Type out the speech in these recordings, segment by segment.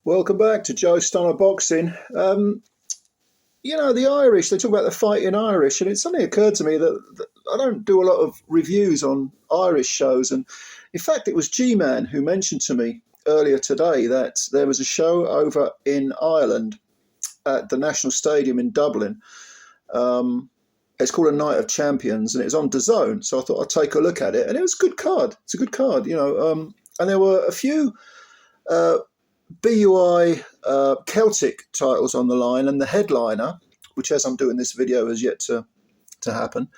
Welcome back to Joe Stunner Boxing. The Irish, they talk about the fighting Irish, and it suddenly occurred to me that I don't do a lot of reviews on Irish shows. And in fact, it was G-Man who mentioned to me earlier today that there was a show over in Ireland at the National Stadium in Dublin. It's called A Night of Champions, and it's on DAZN. So I thought I'd take a look at it, and it was a good card. It's a good card, and there were a few BUI Celtic titles on the line, and the headliner, which as I'm doing this video has yet to happen,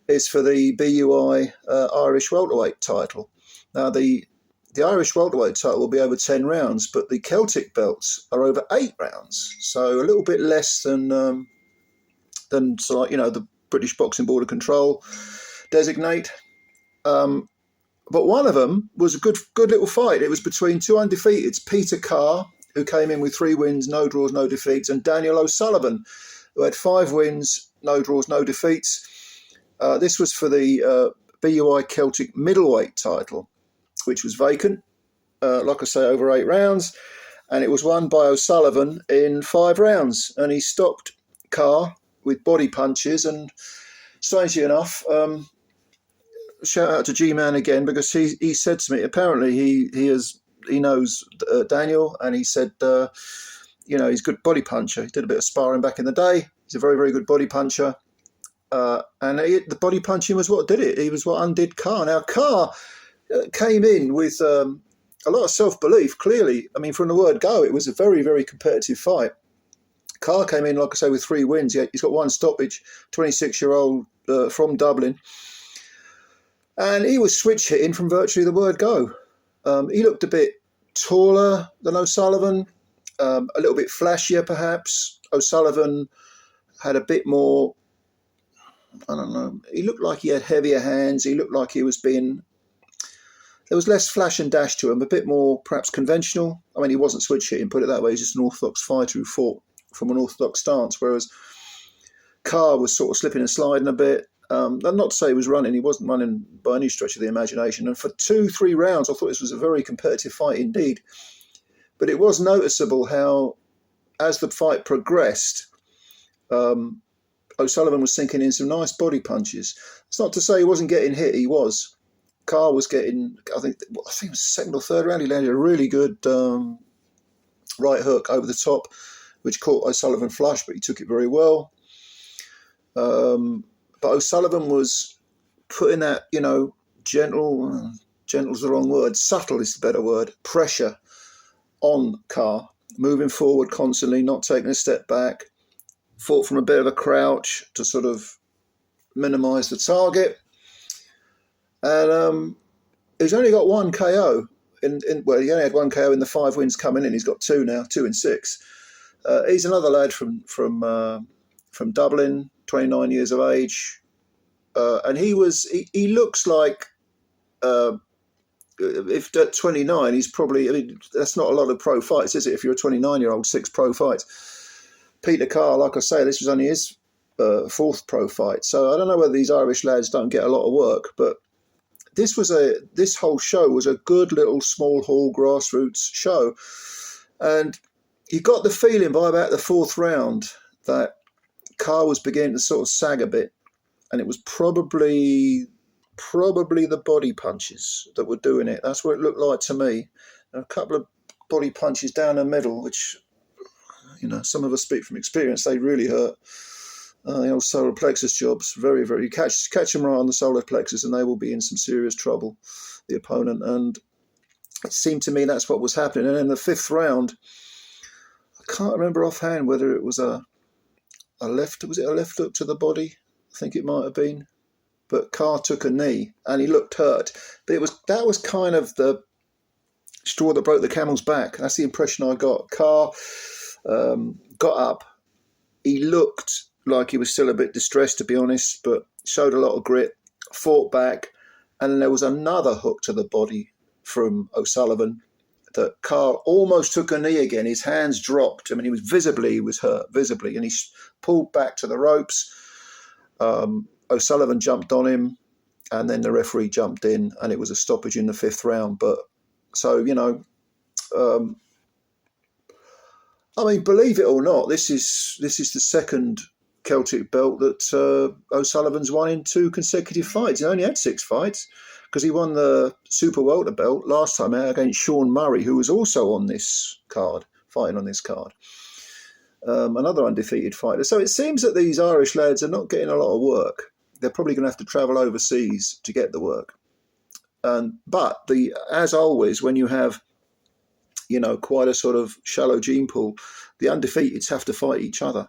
is for the BUI Irish welterweight title. Now the Irish welterweight title will be over 10 rounds, but the Celtic belts are over 8 rounds, so a little bit less than the British Boxing Board of Control designate. But one of them was a good little fight. It was between two undefeateds, PETER CARR, who came in with 3 wins, no draws, no defeats, and Daniel O'Sullivan, who had 5 wins, no draws, no defeats. This was for the BUI Celtic middleweight title, which was vacant, like I say, over 8 rounds. And it was won by O'Sullivan in 5 rounds. And he stopped CARR with body punches. And strangely enough, shout out to G-Man again, because he said to me, apparently he knows Daniel, and he said, he's a good body puncher. He did a bit of sparring back in the day. He's a very, very good body puncher. And the body punching was what did it. He was what undid CARR. Now, CARR came in with a lot of self-belief, clearly. I mean, from the word go, it was a very, very competitive fight. CARR came in, like I say, with 3 wins. He's got 1 stoppage, 26-year-old from Dublin. And he was switch hitting from virtually the word go. He looked a bit taller than O'Sullivan, a little bit flashier perhaps. O'Sullivan had a bit more, I don't know, he looked like he had heavier hands. He looked like he was there was less flash and dash to him, a bit more perhaps conventional. I mean, he wasn't switch hitting, put it that way. He's just an orthodox fighter who fought from an orthodox stance, whereas CARR was sort of slipping and sliding a bit. Not to say he was running. He wasn't running by any stretch of the imagination. And for 2-3 rounds, I thought this was a very competitive fight indeed. But it was noticeable how, as the fight progressed, O'Sullivan was sinking in some nice body punches. It's not to say he wasn't getting hit. He was. CARR was getting, I think it was the 2nd or 3rd round, he landed a really good right hook over the top, which caught O'Sullivan flush, but he took it very well. But O'Sullivan was putting that, gentle's the wrong word, subtle is the better word, pressure on CARR, moving forward constantly, not taking a step back, fought from a bit of a crouch to sort of minimise the target. And he's only got 1 KO. He only had 1 KO in the 5 wins coming in. He's got 2 now, 2 in 6. He's another lad from Dublin, 29 years of age, and he looks like, if at 29, he's probably, I mean, that's not a lot of pro fights, is it? If you're a 29-year-old, 6 pro fights. PETER CARR, like I say, this was only his 4th pro fight, so I don't know whether these Irish lads don't get a lot of work, but this whole show was a good little small hall grassroots show, and you got the feeling by about the 4th round that CARR was beginning to sort of sag a bit, and it was probably the body punches that were doing it. That's what it looked like to me. And a couple of body punches down the middle, which, some of us speak from experience, they really hurt. The old solar plexus jobs, very, very, catch them right on the solar plexus and they will be in some serious trouble, the opponent. And it seemed to me that's what was happening. And in the 5th round, I can't remember offhand whether it was a left hook to the body? I think it might have been. But CARR took a knee and he looked hurt. But that was kind of the straw that broke the camel's back. That's the impression I got. CARR got up. He looked like he was still a bit distressed, to be honest, but showed a lot of grit, fought back, and there was another hook to the body from O'Sullivan that CARR almost took a knee again. His hands dropped. I mean, he was hurt, visibly, and he pulled back to the ropes. O'Sullivan jumped on him, and then the referee jumped in, and it was a stoppage in the 5th round. But so, I mean, believe it or not, this is the second Celtic belt that O'Sullivan's won in 2 consecutive fights. He only had 6 fights because he won the super welter belt last time out against Sean Murray, who was also on this card, fighting on this card. Another undefeated fighter. So it seems that these Irish lads are not getting a lot of work. They're probably going to have to travel overseas to get the work. But as always, when you have, you know, quite a sort of shallow gene pool, the undefeateds have to fight each other.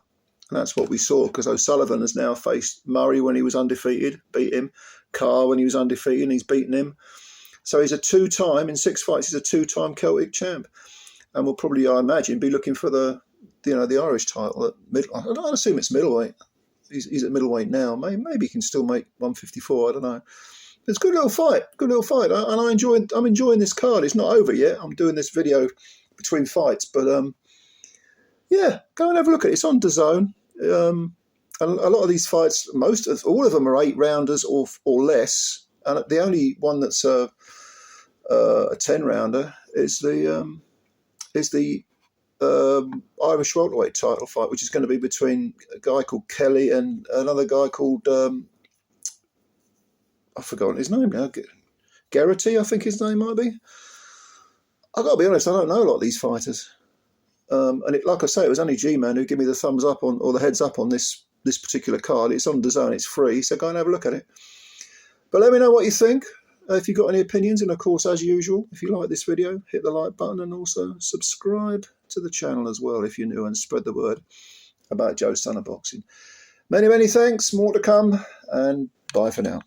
And that's what we saw, because O'Sullivan has now faced Murray when he was undefeated, beat him. Carr when he was undefeated, and he's beaten him. So he's a 2-time, in 6 fights, he's a 2-time Celtic champ. And will probably, I imagine, be looking for the Irish title at I assume it's middleweight. He's at middleweight now. Maybe he can still make 154. I don't know. It's a good little fight. And I'm enjoying this card. It's not over yet. I'm doing this video between fights, but yeah, go and have a look at it. It's on DAZN. A lot of these fights, all of them are 8-rounders or less, and the only one that's a 10-rounder is the Irish welterweight title fight, which is going to be between a guy called Kelly and another guy called I've forgotten his name now. Geraghty, I think his name might be. I've got to be honest, I don't know a lot of these fighters. And like I say, it was only G-Man who gave me the thumbs up or the heads up on this particular card. It's on DAZN, it's free, so go and have a look at it. But let me know what you think. If you've got any opinions, and of course, as usual, if you like this video, hit the like button and also subscribe to the channel as well if you're new, and spread the word about Joe's Son of Boxing. Many, many thanks. More to come, and bye for now.